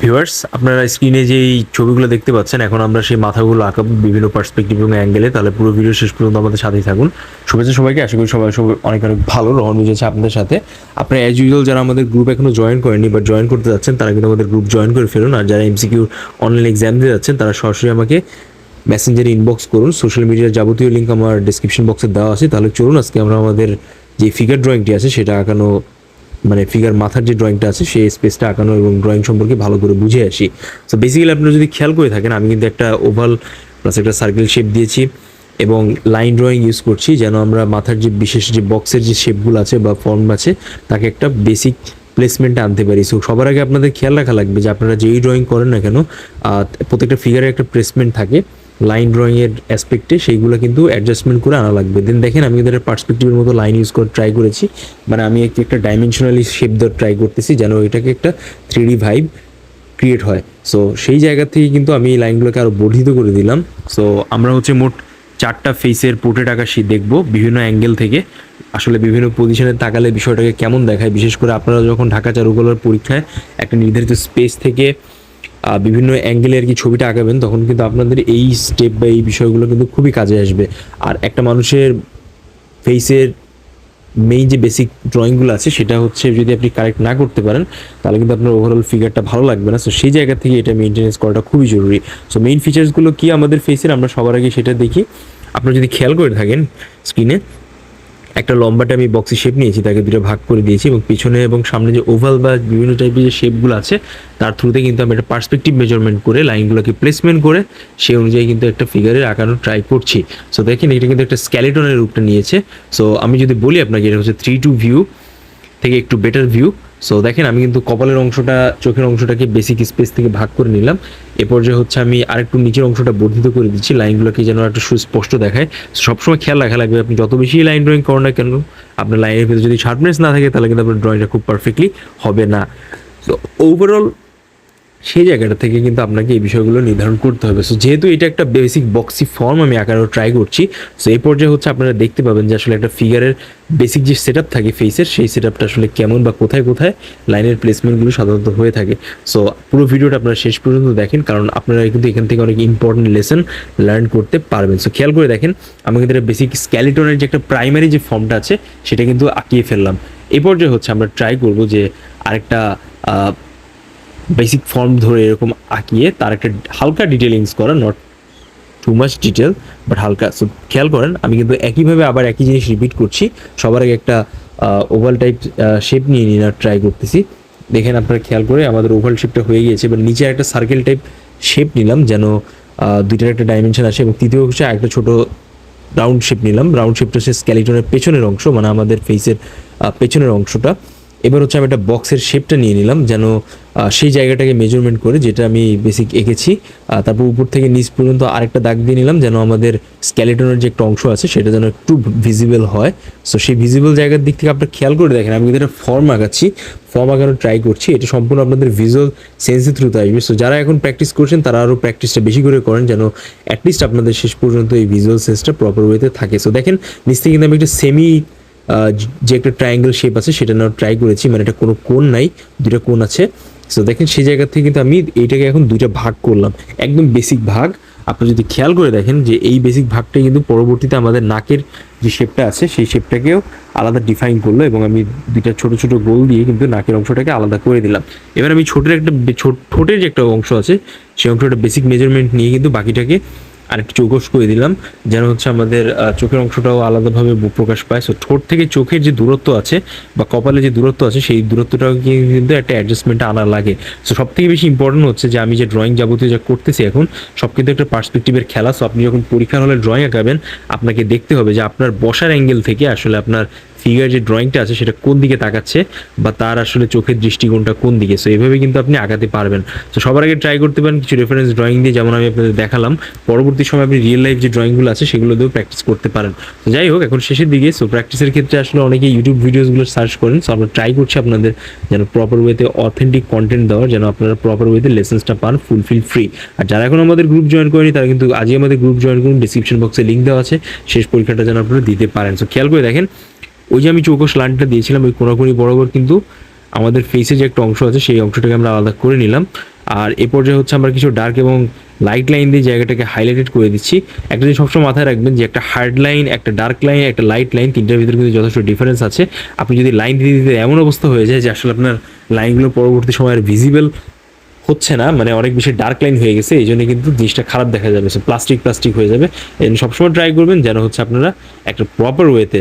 Viewers, আপনারা স্ক্রিনে যেই ছবিগুলো দেখতে পাচ্ছেন, এখন আমরা সেই মাথাগুলো আঁকাবো বিভিন্ন পার্সপেক্টিভ এবং অ্যাঙ্গেলে। তাহলে পুরো ভিডিও শেষ পর্যন্ত আমাদের সাথেই থাকুন। শুভেচ্ছা সবাইকে, আশা করি সবাই অনেক অনেক ভালো। রহন বুঝেছে আপনাদের সাথে। আপনারা অ্যাজ ইউজুয়াল যারা আমাদের গ্রুপ এখনো জয়েন করেননি বা জয়েন করতে যাচ্ছেন, তারা কিন্তু আমাদের গ্রুপ জয়েন করে ফেলুন। আর যারা এমসিকিউ অনলাইন এক্সাম দিয়ে যাচ্ছেন, তারা সরাসরি আমাকে মেসেঞ্জারে ইনবক্স করুন। সোশ্যাল মিডিয়ার যাবতীয় লিঙ্ক আমার ডিসক্রিপশন বক্সে দেওয়া আছে। তাহলে চলুন আজকে আমরা আমাদের যে ফিগার ড্রয়িংটি আছে সেটা আঁকানো, মানে ফিগার মাথার যে ড্রয়িংটা আছে সেই স্পেসটা আঁকানো এবং ড্রয়িং সম্পর্কে ভালো করে বুঝে আসি। সো বেসিক্যালি আপনারা যদি খেয়াল করে থাকেন, আমি কিন্তু একটা ওভাল প্লাস একটা সার্কেল শেপ দিয়েছি এবং লাইন ড্রয়িং ইউজ করছি, যেন আমরা মাথার যে বিশেষ যে বক্সের যে শেপগুলো আছে বা ফর্ম আছে তাকে একটা বেসিক প্লেসমেন্টে আনতে পারি। সো সবার আগে আপনাদের খেয়াল রাখা লাগবে যে আপনারা যেই ড্রয়িং করেন না কেন, প্রত্যেকটা ফিগারে একটা প্লেসমেন্ট থাকে লাইন ড্রয়িংয়ের অ্যাসপেক্টে, সেইগুলো কিন্তু অ্যাডজাস্টমেন্ট করে আনা লাগবে। দেন দেখেন আমি এদের পার্সপেক্টিভের মতো লাইন ইউজ করে ট্রাই করেছি, মানে আমি একটা ডাইমেনশনালি শেপ দেওয়ার ট্রাই করতেছি যেন এটাকে একটা 3D ভাইব ক্রিয়েট হয়। সো সেই জায়গা থেকে কিন্তু আমি এই লাইনগুলোকে আরও বর্ধিত করে দিলাম। সো আমরা মোট 4টা ফেসের পোর্ট্রেট আঁকা দেখবো বিভিন্ন অ্যাঙ্গেল থেকে। আসলে বিভিন্ন পজিশনে তাকালে বিষয়টাকে কেমন দেখায়, বিশেষ করে আপনারা যখন ঢাকা চারুকলার পরীক্ষায় একটা নির্ধারিত স্পেস থেকে বিভিন্ন অ্যাঙ্গেলে আর কি ছবিটা আঁকাবেন, তখন কিন্তু আপনাদের এই স্টেপ বা এই বিষয়গুলো কিন্তু খুবই কাজে আসবে। আর একটা মানুষের ফেসের মেইন যে বেসিক ড্রয়িংগুলো আছে সেটা হচ্ছে যদি আপনি কারেক্ট না করতে পারেন, তাহলে কিন্তু আপনার ওভারঅল ফিগারটা ভালো লাগবে না। সো সেই জায়গা থেকে এটা মেনটেনেন্স করাটা খুবই জরুরি। সো মেইন ফিচার্সগুলো কি আমাদের ফেসের, আমরা সবার আগে সেটা দেখি। আপনারা যদি খেয়াল করে থাকেন স্ক্রিনে, একটা লম্বাটা আমি বক্সি শেপ নিয়েছি, তাকে দুটো ভাগ করে দিয়েছি এবং পিছনে এবং সামনে যে ওভাল বা বিভিন্ন টাইপের যে শেপগুলো আছে তার থ্রুতে কিন্তু আমি একটা পার্সপেক্টিভ মেজারমেন্ট করে লাইনগুলোকে প্লেসমেন্ট করে সেই অনুযায়ী কিন্তু একটা ফিগারের আঁকানোর ট্রাই করছি। সো দেখেন এটা কিন্তু একটা স্কেলেটনের রূপটা নিয়েছে। সো আমি যদি বলি আপনাকে, এটা হচ্ছে 3-2 ভিউ থেকে একটু বেটার ভিউ। সো দেখেন আমি কিন্তু কপালের অংশটা, চোখের অংশটাকে বেসিক স্পেস থেকে ভাগ করে নিলাম। এ পর্যায়ে হচ্ছে আমি আরেকটু নিচের অংশটা বর্ধিত করে দিচ্ছি, লাইনগুলোকে যেন একটু সুস্পষ্ট দেখায়। সবসময় খেয়াল রাখা লাগবে, আপনি যত বেশি লাইন ড্রয়িং করেন না কেন, আপনার লাইনের ভিতরে যদি শার্পনেস না থাকে তাহলে কিন্তু আপনার ড্রয়িংটা খুব পারফেক্টলি হবে না। তো ওভারঅল সেই জায়গাটা থেকে কিন্তু আপনাকে এই বিষয়গুলো নির্ধারণ করতে হবে। সো যেহেতু এটা একটা বেসিক বক্সি ফর্ম আমি আঁকানোর ট্রাই করছি, সো এই পর্যায়ে হচ্ছে আপনারা দেখতে পাবেন যে আসলে একটা ফিগারের বেসিক যে সেট আপ থাকে ফেসের, সেই সেট আপটা আসলে কেমন বা কোথায় কোথায় লাইনের প্লেসমেন্টগুলো সাধারণত হয়ে থাকে। সো পুরো ভিডিওটা আপনারা শেষ পর্যন্ত দেখেন, কারণ আপনারা কিন্তু এখান থেকে অনেক ইম্পর্টেন্ট লেসন লার্ন করতে পারবেন। সো খেয়াল করে দেখেন, আমি কিন্তু একটা বেসিক স্কেলিটনের যে একটা প্রাইমারি যে ফর্মটা আছে সেটা কিন্তু আঁকিয়ে ফেললাম। এই পর্যায়ে হচ্ছে আমরা ট্রাই করব যে আরেকটা বেসিক ফর্ম ধরে এরকম আঁকিয়ে তার একটা হালকা ডিটেলিংস করা, not too much detail but হালকা। সো খেয়াল করেন আমি কিন্তু একইভাবে আবার একই জিনিস রিপিট করছি। সবার আগে একটা ওভাল টাইপ শেপ নিয়ে নেওয়ার ট্রাই করতেছি। দেখেন আপনারা খেয়াল করে আমাদের ওভাল শেপটা হয়ে গিয়েছে। এবার নিচে একটা সার্কেল টাইপ শেপ নিলাম যেন দুইটার একটা ডাইমেনশন আসে, এবং তৃতীয় হচ্ছে একটা ছোটো রাউন্ড শেপ নিলাম। রাউন্ড শেপটা হচ্ছে স্কেলিটনের পেছনের অংশ, মানে আমাদের ফেসের পেছনের অংশটা। এবার হচ্ছে আমি একটা বক্সের শেপটা নিয়ে নিলাম যেন সেই জায়গাটাকে মেজারমেন্ট করে যেটা আমি বেসিক এঁকেছি। তারপর উপর থেকে নিচ পর্যন্ত আরেকটা দাগ দিয়ে নিলাম যেন আমাদের স্কেলেটনের যে একটা অংশ আছে সেটা যেন একটু ভিজিবল হয়। সো সেই ভিজিবল জায়গার দিক থেকে আপনারা খেয়াল করে দেখেন, আমি কিন্তু একটা ফর্ম আঁকাচ্ছি, ফর্ম আঁকানোর ট্রাই করছি। এটা সম্পূর্ণ আপনাদের ভিজুয়াল সেন্সের থ্রুতে আসবে। সো যারা এখন প্র্যাকটিস করছেন তারা আরও প্র্যাকটিসটা বেশি করে করেন যেন অ্যাটলিস্ট আপনাদের শেষ পর্যন্ত এই ভিজুয়াল সেন্সটা প্রপার ওয়েতে থাকে। সো দেখেন নিচ থেকে কিন্তু আমি একটা সেমি যে একটা ট্রায়াঙ্গেল শেপ আছে সেটা নেওয়ার ট্রাই করেছি, মানে এটা কোনো কোণ নাই, দুটো কোণ আছে। সো দেখেন সেই জায়গা থেকে কিন্তু আমি এইটাকে এখন দুইটা ভাগ করলাম, একদম বেসিক ভাগ। আপনি যদি খেয়াল করে দেখেন যে এই বেসিক ভাগটাই কিন্তু পরবর্তীতে আমাদের নাকের যে শেপটা আছে সেই শেপটাকেও আলাদা ডিফাইন করলো, এবং আমি দুইটা ছোট ছোট গোল দিয়ে কিন্তু নাকের অংশটাকে আলাদা করে দিলাম। এবার আমি ঠোঁটের যে একটা অংশ আছে সেই অংশটা বেসিক মেজারমেন্ট নিয়ে কিন্তু বাকিটাকে আরেকটু চৌকস করে দিলাম যেন হচ্ছে আমাদের চোখের অংশটাও আলাদাভাবে প্রকাশ পায়। সো ঠোঁট থেকে চোখের যে দূরত্ব আছে বা কপালে যে দূরত্ব আছে সেই দূরত্বটাও কিন্তু একটা অ্যাডজাস্টমেন্টে আনা লাগে। সো সব থেকে বেশি ইম্পর্টেন্ট হচ্ছে যে আমি যে ড্রয়িং যাবতীয় যা করতেছি এখন সব কিন্তু একটা পার্সপেক্টিভের খেলা। সো আপনি যখন পরীক্ষার হলে ড্রয়িং আঁকাবেন, আপনাকে দেখতে হবে যে আপনার বসার অ্যাঙ্গেল থেকে আসলে আপনার ফিগার যে ড্রয়িংটা আছে সেটা কোন দিকে তাকাচ্ছে বা তার আসলে চোখের দৃষ্টিকোণটা কোন দিকে। সো এইভাবে কিন্তু আপনি আঁকাতে পারবেন। তো সবার আগে ট্রাই করতে পারেন কিছু রেফারেন্স ড্রয়িং দিয়ে, যেমন আমি আপনাদের দেখালাম। পরবর্তী সময় আপনি রিয়েল লাইফ যে ড্রয়িংগুলো আছে সেগুলো দিয়েও প্র্যাকটিস করতে পারেন। তো যাই হোক, এখন শেষের দিকে। সো প্র্যাকটিসের ক্ষেত্রে আসলে অনেকে ইউটিউব ভিডিওসগুলো সার্চ করেন। সো আমরা ট্রাই করছি আপনাদের যেন প্রপার ওয়েতে অথেন্টিক কন্টেন্ট দেওয়ার, যেন আপনারা প্রপার ওয়েতে লেসেন্সটা পান ফুলফিল ফ্রি। আর যারা এখন আমাদের গ্রুপ জয়েন করেনি তারা কিন্তু আজই আমাদের গ্রুপ জয়েন করুন, ডিসক্রিপশন বক্সে লিঙ্ক দেওয়া আছে। শেষ পরীক্ষাটা যেন আপনারা দিতে পারেন। সো খেয়াল করে দেখেন, ওই যে আমি চৌকস লাইনটা দিয়েছিলাম ওই কোনাকুনি বরাবর কিন্তু আমাদের ফেসে যে একটা অংশ আছে সেই অংশটাকে আমরা আলাদা করে নিলাম। আর এ পর্যায়ে হচ্ছে আমরা কিছু ডার্ক এবং লাইট লাইন দিয়ে জায়গাটাকে হাইলাইটেড করে দিচ্ছি। একটা জিনিস সবসময় মাথায় রাখবেন যে একটা হার্ড লাইন, একটা ডার্ক লাইন, একটা লাইট লাইন, তিনটার ভিতরে কিন্তু যথেষ্ট ডিফারেন্স আছে। আপনি যদি লাইন দিতে দিতে এমন অবস্থা হয়ে যায় যে আসলে আপনার লাইনগুলো পরবর্তী সময় আর ভিজিবল হচ্ছে না, মানে অনেক বেশি ডার্ক লাইন হয়ে গেছে, এই জন্য কিন্তু জিনিসটা খারাপ দেখা যাবে, প্লাস্টিক হয়ে যাবে। এই জন্য সবসময় ট্রাই করবেন যেন হচ্ছে আপনারা একটা প্রপার ওয়েতে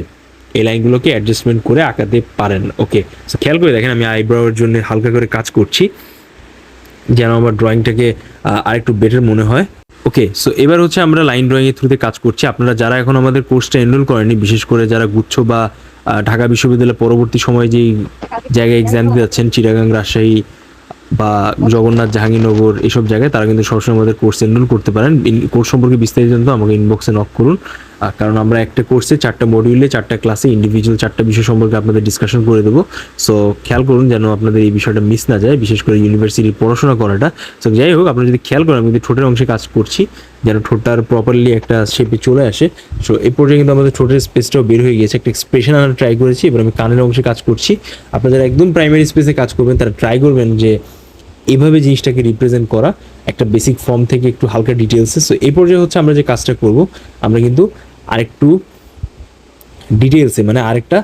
এই লাইনগুলোকে অ্যাডজাস্টমেন্ট করে আঁকাতে পারেন। ওকে, সো খেয়াল করে দেখেন আমি আইব্রোর জন্য হালকা করে কাজ করছি যেন আমার ড্রয়িংটাকে আরেকটু বেটার মনে হয়। ওকে, সো এবার হচ্ছে আমরা লাইন ড্রয়িংয়ের থ্রুতে কাজ করছি। আপনারা যারা এখন আমাদের কোর্সটা এনরোল করেনি, বিশেষ করে যারা গুচ্ছ বা ঢাকা বিশ্ববিদ্যালয়ের পরবর্তী সময়ে যেই জায়গায় এক্সাম দিতে যাচ্ছেন, চিটাগাং, রাজশাহী বা জগন্নাথ, জাহাঙ্গীরনগর এইসব জায়গায়, তারা কিন্তু সবসময় আমাদের কোর্স এনরোল করতে পারেন। কোর্স সম্পর্কে বিস্তারিত জানতে আমাকে ইনবক্সে নক করুন, কারণ আমরা একটা কোর্সে 4টা মডিউলে 4টা ক্লাসে ইন্ডিভিজুয়াল 4টা বিষয় সম্পর্কে আপনাদের ডিসকাশন করে দেবো। সো খেয়াল করুন যেন আপনাদের এই বিষয়টা মিস না যায়, বিশেষ করে ইউনিভার্সিটির পড়াশোনা করাটা। সো যাই হোক, আপনারা যদি খেয়াল করেন আমি কিন্তু ঠোঁটের অংশে কাজ করছি যেন ঠোঁটটার প্রপারলি একটা শেপে চলে আসে। সো এই পর্যায়ে কিন্তু আমাদের ঠোঁটের স্পেসটাও বের হয়ে গিয়েছে, একটা এক্সপ্রেশন আনার ট্রাই করেছি। এবার আমি কানের অংশে কাজ করছি। আপনারা যারা একদম প্রাইমারি স্পেসে কাজ করবেন তারা ট্রাই করবেন যে এইভাবে জিনিসটাকে রিপ্রেজেন্ট করা, একটা বেসিক ফর্ম থেকে একটু হালকা ডিটেলসে। সো এই পর্যায়ে হচ্ছে আমরা যে কাজটা করব, আমরা কিন্তু আরেকটু ডিটেলসে, মানে আরেকটা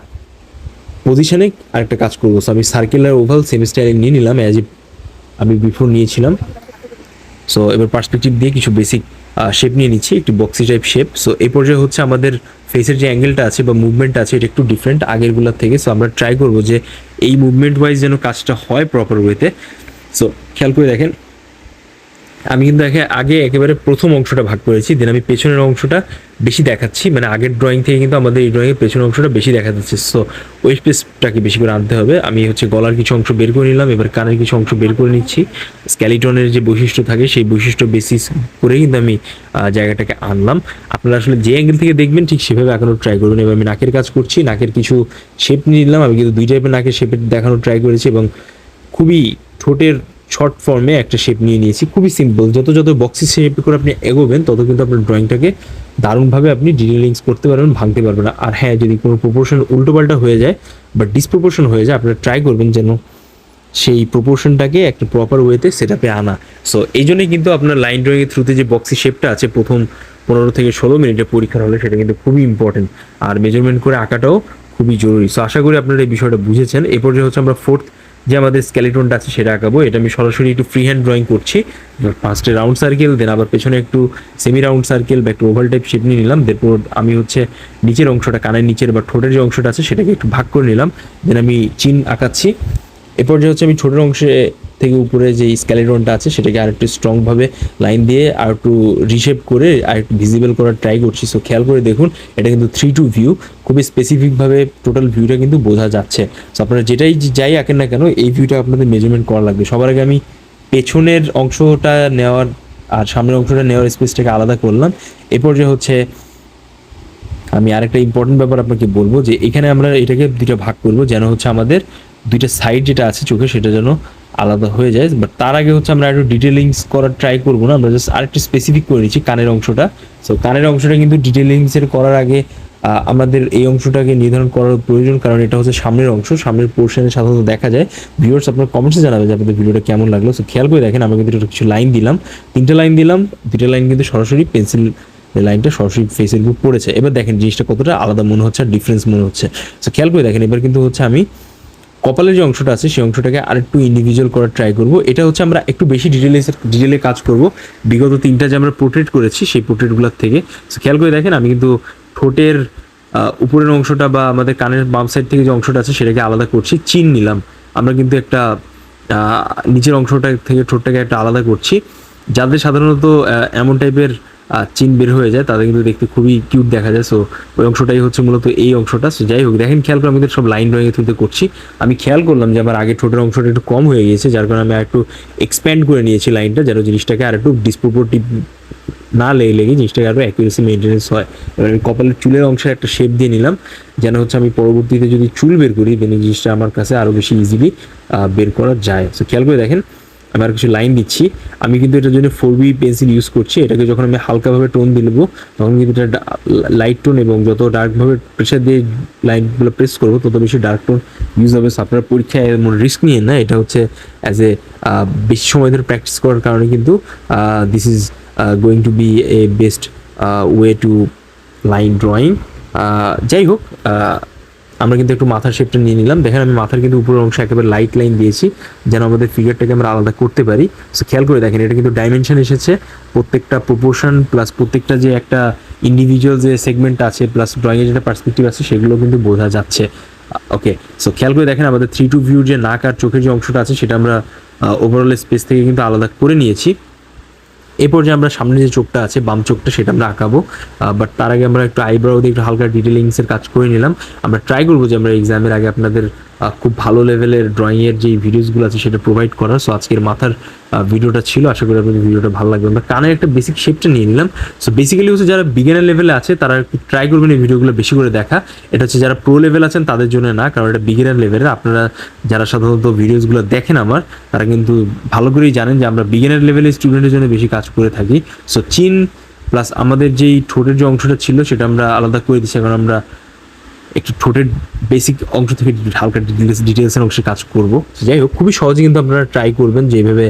পজিশনে আরেকটা কাজ করবো। সো আমি সার্কেলার ওভাল সেমি স্টাইলে নিয়ে নিলাম, অ্যাজ আমি বিফোর নিয়েছিলাম। সো এবার পার্সপেক্টিভ দিয়ে কিছু বেসিক শেপ নিয়ে নিচ্ছি, একটি বক্সি টাইপ শেপ। সো এই পর্যায়ে হচ্ছে আমাদের ফেসের যে অ্যাঙ্গেলটা আছে বা মুভমেন্টটা আছে এটা একটু ডিফারেন্ট আগেরগুলোর থেকে। সো আমরা ট্রাই করবো যে এই মুভমেন্ট ওয়াইজ যেন কাজটা হয় প্রপার ওয়েতে। সো খেয়াল করে দেখেন আমি কিন্তু আগে একেবারে প্রথম অংশটা ভাগ করেছি, দেন আমি পেছনের অংশটা বেশি দেখাচ্ছি, মানে আগের ড্রয়িং থেকে কিন্তু আমাদের এই ড্রয়িংয়ের পেছনের অংশটা বেশি দেখা যাচ্ছে। সো ওই স্পেসটাকে বেশি করে আনতে হবে। আমি হচ্ছে গলার কিছু অংশ বের করে নিলাম, এবার কানের কিছু অংশ বের করে নিচ্ছি। স্ক্যালিটনের যে বৈশিষ্ট্য থাকে সেই বৈশিষ্ট্য বেসিস করে কিন্তু আমি জায়গাটাকে আনলাম। আপনারা আসলে যে অ্যাঙ্গেল থেকে দেখবেন ঠিক সেভাবে আঁকানোর ট্রাই করবেন। এবার আমি নাকের কাজ করছি, নাকের কিছু শেপ নিয়ে নিলাম। আমি কিন্তু 2 টাইপের নাকের শেপে দেখানোর ট্রাই করেছি এবং খুবই ঠোঁটের শর্ট ফর্মে একটা শেপ নিয়ে নিয়েছি, খুবই সিম্পল। যত বক্সি শেপ করে আপনি এগোবেন তত কিন্তু আপনার ড্রয়িংটাকে দারুণভাবে আপনি ডিটেলিংস করতে পারবেন, ভাঙতে পারবেন না। আর হ্যাঁ, যদি কোনো প্রপোর্শন উল্টোপাল্টা হয়ে যায় বা ডিসপ্রপোর্শন হয়ে যায়, আপনারা ট্রাই করবেন যেন সেই প্রপোর্শনটাকে একটা প্রপার ওয়েতে সেট আপে আনা। সো এই জন্যই কিন্তু আপনার লাইন ড্রয়িংয়ের থ্রুতে যে বক্সি শেপটা আছে প্রথম 15 থেকে 16 মিনিটে পরীক্ষার হলে সেটা কিন্তু খুবই ইম্পর্টেন্ট, আর মেজারমেন্ট করে আঁকাটাও খুবই জরুরি। সো আশা করি আপনারা এই বিষয়টা বুঝেছেন। এরপর যে হচ্ছে আমরা ফোর্থ যে আমাদের স্কেলেটনটা আছে সেটা আঁকাবো। এটা আমি সরাসরি একটু ফ্রি হ্যান্ড ড্রয়িং করছি। ফার্স্টে রাউন্ড সার্কেল, দেন আবার পেছনে একটু সেমি রাউন্ড সার্কেল বা একটু ওভাল টাইপ শেপ নিয়ে নিলাম। এরপর আমি হচ্ছে নিচের অংশটা, কানের নিচের বা ঠোঁটের যে অংশটা আছে সেটাকে একটু ভাগ করে নিলাম, দেন আমি চিন আঁকাচ্ছি। এরপর যে হচ্ছে আমি ছোটের অংশে থেকে উপরে যে স্কেলেটনটা আছে সেটাকে আরেকটু স্ট্রংভাবে লাইন দিয়ে আর একটু রিশেপ করে আর একটু ভিজিবল করার ট্রাই করছি। সো খেয়াল করে দেখুন এটা কিন্তু 3-2 ভিউ, খুবই স্পেসিফিকভাবে টোটাল ভিউটা কিন্তু বোঝা যাচ্ছে। সো আপনারা যাই আঁকেন না কেন এই ভিউটা আপনাদের মেজারমেন্ট করা লাগবে। সবার আগে আমি পেছনের অংশটা নেওয়ার আর সামনের অংশটা নেওয়ার স্পেসটাকে আলাদা করলাম। এরপর যে হচ্ছে আমি আরেকটা ইম্পর্টেন্ট ব্যাপার আপনাকে বলবো যে এখানে আমরা এটাকে 2টা ভাগ করবো যেন হচ্ছে আমাদের 2টা সাইড যেটা আছে চোখে সেটা যেন আলাদা হয়ে যায়। বাট তার আগে হচ্ছে আমরা একটু ডিটেলিংস করার ট্রাই করবো না, আমরা জাস্ট আরেকটু স্পেসিফিক করে নিচ্ছি কানের অংশটা। সো কানের অংশটা কিন্তু ডিটেলিংসের করার আগে আমাদের এই অংশটাকে নির্ধারণ করার প্রয়োজন, কারণ এটা হচ্ছে সামনের অংশ, সামনের পোর্শনে সাধারণত দেখা যায়। ভিউয়ার্স আপনার কমেন্টসে জানাবে যে আপনাদের ভিডিওটা কেমন লাগলো। সো খেয়াল করে দেখেন আমি কিন্তু কিছু লাইন দিলাম, 3টা লাইন দিলাম, 2টা লাইন কিন্তু সরাসরি পেন্সিল লাইনটা সরাসরি ফেসের উপর পড়েছে। এবার দেখেন জিনিসটা কতটা আলাদা মনে হচ্ছে আর ডিফারেন্স মনে হচ্ছে। সো খেয়াল করে দেখেন এবার কিন্তু হচ্ছে আমি কপালের যে অংশটা আছে সেই অংশটাকে আরেকটু ইন্ডিভিজুয়াল করার ট্রাই করব। এটা হচ্ছে আমরা একটু বেশি ডিটেলে কাজ করব বিগত 3টা যে আমরা পোর্ট্রেট করেছি সেই পোর্ট্রেটগুলোর থেকে। সো খেয়াল করে দেখেন আমি কিন্তু ঠোঁটের উপরের অংশটা বা আমাদের কানের বাম সাইড থেকে যে অংশটা আছে সেটাকে আলাদা করছি, চিন নিলাম। আমরা কিন্তু একটা নিচের অংশটা থেকে ঠোঁটটাকে একটা আলাদা করছি। যাদের সাধারণত এমন টাইপের চিন বের হয়ে যায় তাদের কিন্তু দেখতে খুবই কিউট দেখা যায়। সো ওই অংশটাই হচ্ছে মূলত এই অংশটা। সো যাই হোক দেখেন খেয়াল করে আমাদের সব লাইন ড্রয়িংয়ের থ্রুতে করছি। আমি খেয়াল করলাম যে আমার আগে ঠোঁটের অংশটা একটু কম হয়ে গিয়েছে, যার কারণে আমি একটু এক্সপ্যান্ড করে নিয়েছি লাইনটা, যেন জিনিসটাকে আর একটু ডিসপ্রপোর্টিভ না লেগে জিনিসটাকে আরও অ্যাকুরেসি মেনটেন্স হয়। এবার আমি কপালের চুলের অংশের একটা শেপ দিয়ে নিলাম যেন হচ্ছে আমি পরবর্তীতে যদি চুল বের করি দেন এই জিনিসটা আমার কাছে আরও বেশি ইজিলি বের করা যায়। সো খেয়াল করে দেখেন আমি আর কিছু লাইন দিচ্ছি। আমি কিন্তু এটার জন্য 4B পেন্সিল ইউজ করছি। এটাকে যখন আমি হালকাভাবে টোন দেবো তখন কিন্তু এটা লাইট টোন, এবং যত ডার্কভাবে প্রেশার দিয়ে লাইনগুলো প্রেস করবো তত বেশি ডার্ক টোন ইউজ হবে। আপনার পরীক্ষায় এমন রিস্ক নিয়ে না, এটা হচ্ছে অ্যাজ এ বেশি সময় ধরে প্র্যাকটিস করার কারণে কিন্তু this is going to be a best way to line drawing. যাই হোক, আমরা কিন্তু একটু মাথার শেপটা নিয়ে নিলাম। দেখেন আমি মাথার কিন্তু উপরের অংশে একেবারে লাইট লাইন দিয়েছি যেন আমাদের ফিগারটাকে আমরা আলাদা করতে পারি। সো খেয়াল করে দেখেন এটা কিন্তু ডাইমেনশন এসেছে, প্রত্যেকটা প্রপোর্শন প্লাস প্রত্যেকটা যে একটা ইন্ডিভিজুয়াল যে সেগমেন্ট আছে প্লাস ড্রয়িংয়ের যেটা পার্সপেক্টিভ আছে সেগুলো কিন্তু বোঝা যাচ্ছে। ওকে, সো খেয়াল করে দেখেন আমাদের 3 to ভিউ যে নাক আর চোখের যে অংশটা আছে সেটা আমরা ওভারঅল স্পেস থেকে কিন্তু আলাদা করে নিয়েছি। এরপর যে আমরা সামনে যে চোখটা আছে বাম চোখটা সেটা আমরা আঁকাবো, বাট তার আগে আমরা একটু আইব্রাউ দিয়ে একটু হালকা ডিটেলিংসের কাজ করে নিলাম। আমরা ট্রাই করবো যে আমরা এক্সামের আগে আপনাদের খুব ভালো লেভেলের ড্রয়িংয়ের যে ভিডিওসগুলো আছে সেটা প্রোভাইড করার। সো আজকের মাথার ভিডিওটা ছিল, আশা করি আপনাদের ভিডিওটা ভালো লাগবে। আমরা কানের একটা বেসিক শেপটা নিয়ে নিলাম। সো বেসিক্যালি হচ্ছে যারা বিগিনার লেভেলে আছে তারা ট্রাই করবেন এই ভিডিওগুলো বেশি করে দেখা। এটা হচ্ছে যারা প্রো লেভেল আছেন তাদের জন্য না, কারণ এটা বিগিনার লেভেলের। আপনারা যারা সাধারণত ভিডিওসগুলো দেখেন আমার, তারা কিন্তু ভালো করেই জানেন যে আমরা বিগিনার লেভেলের স্টুডেন্টের জন্য বেশি কাজ করে থাকি। সো চিন প্লাস আমাদের যেই ঠোঁটের যে অংশটা ছিল সেটা আমরা আলাদা করে দিচ্ছি, কারণ আমরা একটু ঠোঁটের বেসিক অংশ থেকে হালকা ডিটেলসের অংশে কাজ করব। যাই হোক, খুবই সহজে কিন্তু আপনারা ট্রাই করবেন যে এইভাবে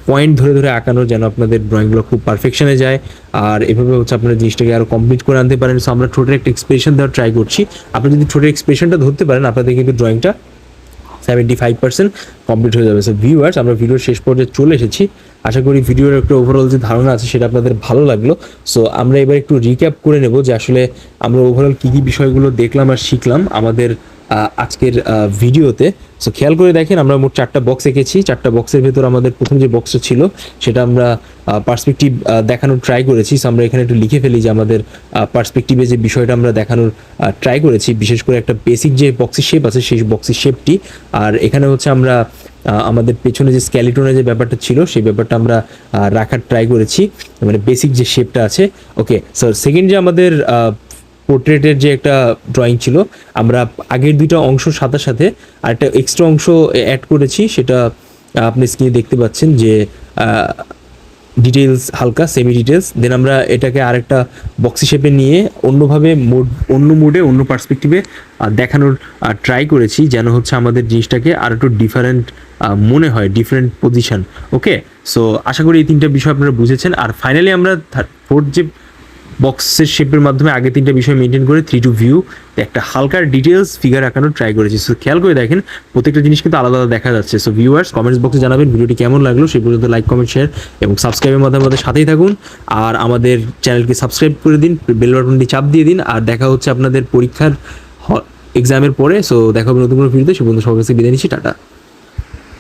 পয়েন্ট ধরে ধরে আঁকানো, যেন আপনাদের ড্রয়িংগুলো খুব পারফেকশনে যায়। আর এভাবে হচ্ছে আপনারা জিনিসটাকে আরও কমপ্লিট করে আনতে পারেন। সো আমরা ঠোঁটের একটা এক্সপ্রেশন দেওয়ার ট্রাই করছি। আপনি যদি ঠোঁটের এক্সপ্রেশনটা ধরতে পারেন আপনাদের কিন্তু ড্রয়িংটা 75% কমপ্লিট হয়ে যাবে। সো ভিউয়ার্স, আমরা ভিডিওর শেষ পর্যায়ে চলে এসেছি। আশা করি ভিডিওর একটা ওভারঅল যে ধারণা আছে সেটা আপনাদের ভালো লাগলো। সো আমরা এবার একটু রিক্যাপ করে নেব যে আসলে আমরা ওভারঅল কী কী বিষয়গুলো দেখলাম আর শিখলাম আমাদের আজকের ভিডিওতে। সো খেয়াল করে দেখেন আমরা মোট 4টা বক্স এঁকেছি। 4টা বক্সের ভেতর আমাদের প্রথম যে বক্সটা ছিল সেটা আমরা পার্সপেক্টিভ দেখানোর ট্রাই করেছি। সো আমরা এখানে একটু লিখে ফেলি যে আমাদের পার্সপেক্টিভে যে বিষয়টা আমরা দেখানোর ট্রাই করেছি, বিশেষ করে একটা বেসিক যে বক্সের শেপ আছে সেই বক্সের শেপটি। আর এখানে হচ্ছে আমরা আমাদের পেছনে যে স্কেলিটনের যে ব্যাপারটা ছিল সেই ব্যাপারটা আমরা রাখার ট্রাই করেছি, মানে বেসিক যে শেপটা আছে। ওকে, সো সেকেন্ড যে আমাদের পোর্ট্রেটের যে একটা ড্রয়িং ছিল, আমরা আগের 2টা অংশ সাথে সাথে আর একটা এক্সট্রা অংশ অ্যাড করেছি। সেটা আপনি স্ক্রিনে দেখতে পাচ্ছেন যে ডিটেলস হালকা সেমি ডিটেলস। দেন আমরা এটাকে আরেকটা বক্সি শেপে নিয়ে অন্যভাবে অন্য মোডে অন্য পার্সপেক্টিভে দেখানোর ট্রাই করেছি, যেন হচ্ছে আমাদের জিনিসটাকে আর একটু ডিফারেন্ট মনে হয়, ডিফারেন্ট পজিশন। ওকে, সো আশা করি এই 3টা বিষয় আপনারা বুঝেছেন। আর ফাইনালি আমরা ফোর্থ যে বক্সের শেপের মাধ্যমে আগে 3টা বিষয় মেনটেন করে 3 to ভিউ একটা হালকা ডিটেলস ফিগার আঁকানোর ট্রাই করেছি। সো খেয়াল করে দেখেন প্রত্যেকটা জিনিস কিন্তু আলাদা আলাদা দেখা যাচ্ছে। সো ভিউয়ার্স, কমেন্টস বক্সে জানাবেন ভিডিওটি কেমন লাগলো। সেই পর্যন্ত লাইক, কমেন্ট, শেয়ার এবং সাবস্ক্রাইবের মাধ্যমে আমাদের সাথেই থাকুন। আর আমাদের চ্যানেলকে সাবস্ক্রাইব করে দিন, বেল বাটনটি চাপ দিয়ে দিন। আর দেখা হচ্ছে আপনাদের পরীক্ষার এক্সামের পরে। সো দেখা হবে নতুন কোনো ভিডিওতে। সে পর্যন্ত সবার কাছে বিদায় নিচ্ছি, টাটা।